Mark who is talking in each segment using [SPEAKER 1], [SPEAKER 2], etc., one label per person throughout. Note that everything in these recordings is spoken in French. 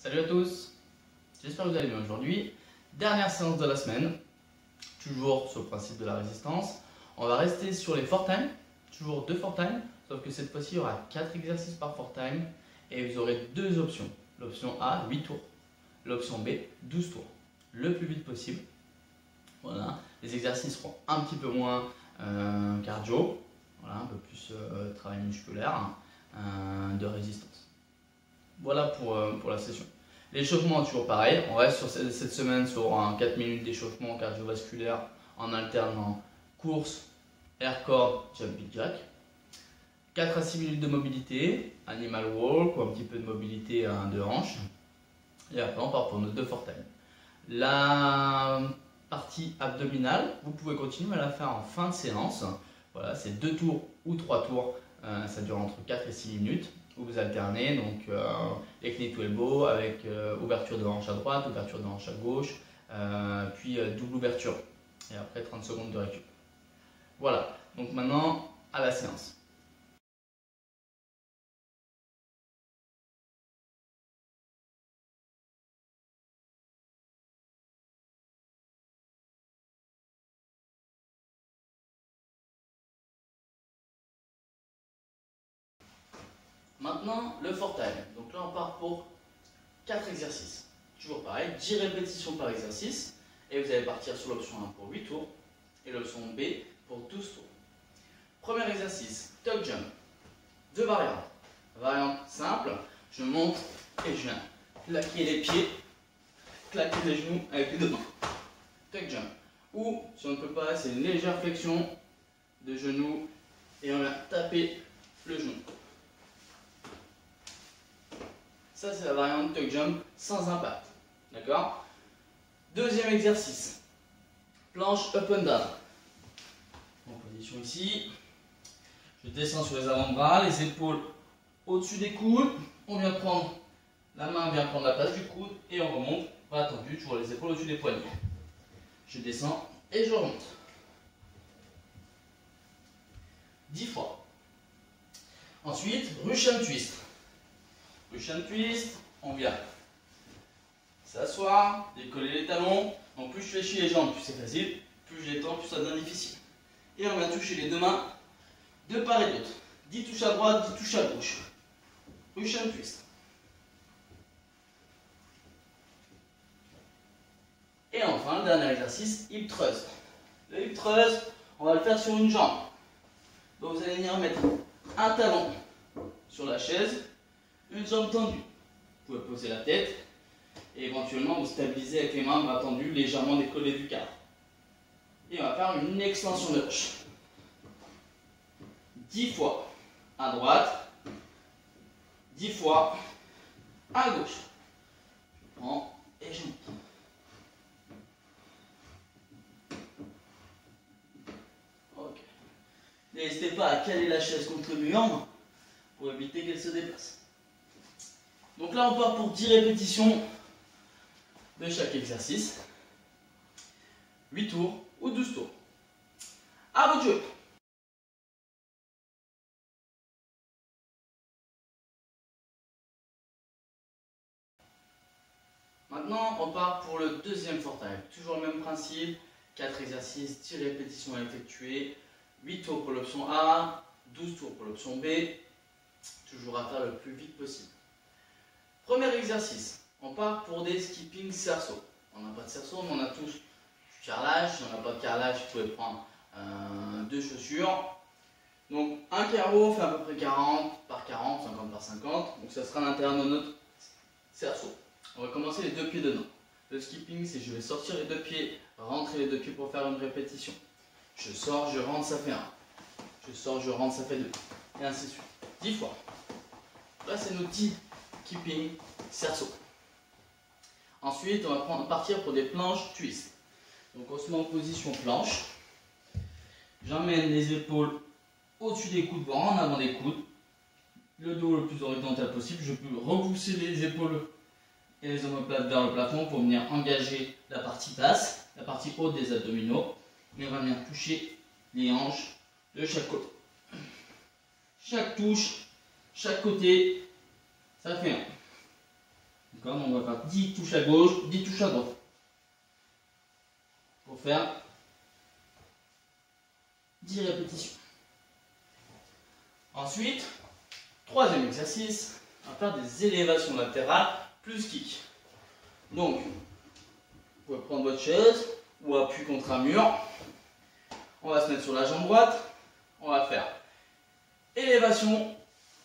[SPEAKER 1] Salut à tous, j'espère que vous allez bien aujourd'hui. Dernière séance de la semaine, toujours sur le principe de la résistance. On va rester sur les 4 time, toujours 2 4 time, sauf que cette fois-ci il y aura 4 exercices par 4 time et vous aurez 2 options. L'option A, 8 tours, l'option B, 12 tours, le plus vite possible. Voilà, les exercices seront un petit peu moins cardio, voilà, un peu plus travail musculaire, de résistance. Voilà pour la session. L'échauffement est toujours pareil, on reste sur cette semaine sur un 4 minutes d'échauffement cardiovasculaire en alternant course, air core, jumping jack. 4 à 6 minutes de mobilité, animal walk ou un petit peu de mobilité de hanche. Et après on part pour nos 2 4 time. La partie abdominale, vous pouvez continuer à la faire en fin de séance. Voilà, c'est 2 tours ou 3 tours, ça dure entre 4 et 6 minutes. Où vous alternez donc les knee to elbow avec ouverture de hanche à droite, ouverture de hanche à gauche, puis double ouverture et après 30 secondes de récup. Voilà, donc maintenant à la séance. Maintenant le 4 time, donc là on part pour 4 exercices. Toujours pareil, 10 répétitions par exercice et vous allez partir sur l'option 1 pour 8 tours et l'option B pour 12 tours. Premier exercice, tuck jump. 2 variantes. Variante simple, je monte et je viens claquer les pieds, claquer les genoux avec les deux mains. Tuck jump. Ou si on ne peut pas, c'est une légère flexion de genou et on vient taper le genou. Ça c'est la variante tuck jump sans impact. D'accord? Deuxième exercice, planche up and down. En position ici, je descends sur les avant-bras, les épaules au-dessus des coudes. On vient prendre, la main vient prendre la place du coude et on remonte, bras tendu, toujours les épaules au-dessus des poignets. Je descends et je remonte. 10 fois. Ensuite, Russian twist. Russian twist, on vient s'asseoir, décoller les talons. Donc plus je fléchis les jambes, plus c'est facile. Plus je les tends, plus ça devient difficile. Et on va toucher les deux mains de part et d'autre. 10 touches à droite, 10 touches à gauche. Russian twist. Et enfin, le dernier exercice, hip thrust. Le hip thrust, on va le faire sur une jambe. Donc vous allez venir mettre un talon sur la chaise, une jambe tendue. Vous pouvez poser la tête et éventuellement vous stabiliser avec les mains bras tendus, légèrement décollés du cadre. Et on va faire une extension de hanche. 10 fois à droite, 10 fois à gauche. Je prends et je monte. Ok. N'hésitez pas à caler la chaise contre le mur pour éviter qu'elle se déplace. Donc là on part pour 10 répétitions de chaque exercice. 8 tours ou 12 tours. À vous de jouer. Maintenant, on part pour le deuxième 4 time. Toujours le même principe, 4 exercices, 10 répétitions à effectuer, 8 tours pour l'option A, 12 tours pour l'option B, toujours à faire le plus vite possible. Premier exercice, on part pour des skipping cerceaux. On n'a pas de cerceau, mais on a tous du carrelage. Si on n'a pas de carrelage, vous pouvez prendre 2 chaussures. Donc un carreau fait à peu près 40 par 40, 50 par 50, donc ça sera à l'intérieur de notre cerceau. On va commencer les 2 pieds dedans. Le skipping, c'est je vais sortir les 2 pieds, rentrer les 2 pieds pour faire une répétition. Je sors, je rentre, ça fait 1. Je sors, je rentre, ça fait 2. Et ainsi de suite. 10 fois. Là, c'est notre petit skipping cerceau. Ensuite, on va partir pour des planches twist. Donc on se met en position planche. J'emmène les épaules au-dessus des coudes, voire en avant des coudes. Le dos le plus horizontal possible. Je peux repousser les épaules et les omoplates vers le plafond pour venir engager la partie basse, la partie haute des abdominaux. Et on va venir toucher les hanches de chaque côté. Chaque touche, chaque côté, ça fait 1. D'accord, donc on va faire 10 touches à gauche, 10 touches à droite. Pour faire 10 répétitions. Ensuite, troisième exercice, on va faire des élévations latérales plus kick. Donc, vous pouvez prendre votre chaise ou appui contre un mur. On va se mettre sur la jambe droite. On va faire élévation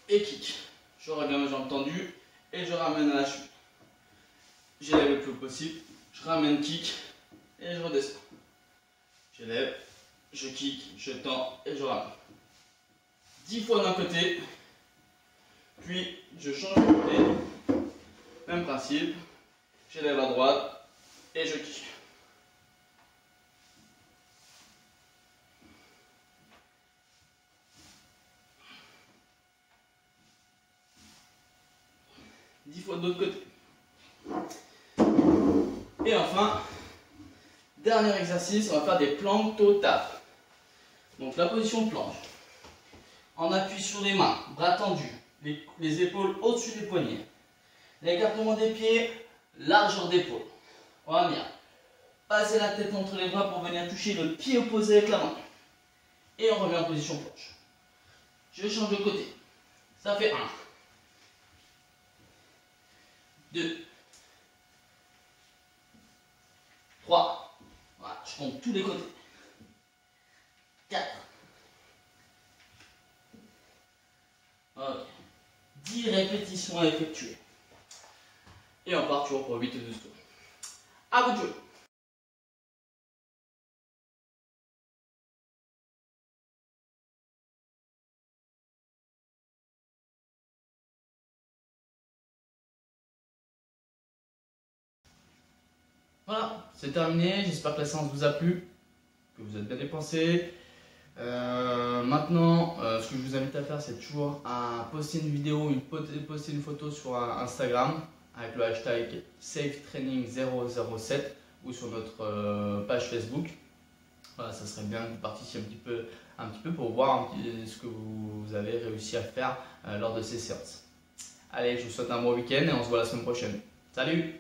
[SPEAKER 1] et kick. Je regarde mes jambes tendues et je ramène à la cheville. J'élève le plus haut possible. Je ramène kick et je redescends. J'élève, je kick, je tends et je ramène. 10 fois d'un côté. Puis je change de côté. Même principe. J'élève à droite et je kick. Dix fois de l'autre côté. Et enfin, dernier exercice, on va faire des planches toe tap. Donc la position de planche. On appuie sur les mains, bras tendus, les épaules au-dessus des poignets. L'écartement des pieds, largeur d'épaule. On va venir passer la tête entre les bras pour venir toucher le pied opposé avec la main. Et on revient en position planche. Je change de côté. Ça fait 1, 2, 3. Voilà, je compte tous les côtés. 4. Ok. 10 répétitions à effectuer. Et on part toujours pour 8 ou 12 tours. À vous de jouer. Voilà, c'est terminé. J'espère que la séance vous a plu, que vous êtes bien dépensé. Maintenant, ce que je vous invite à faire, c'est toujours à poster une vidéo, poster une photo sur Instagram avec le hashtag SafeTraining007 ou sur notre page Facebook. Voilà, ça serait bien que vous participiez un petit peu pour voir ce que vous avez réussi à faire lors de ces séances. Allez, je vous souhaite un bon week-end et on se voit la semaine prochaine. Salut!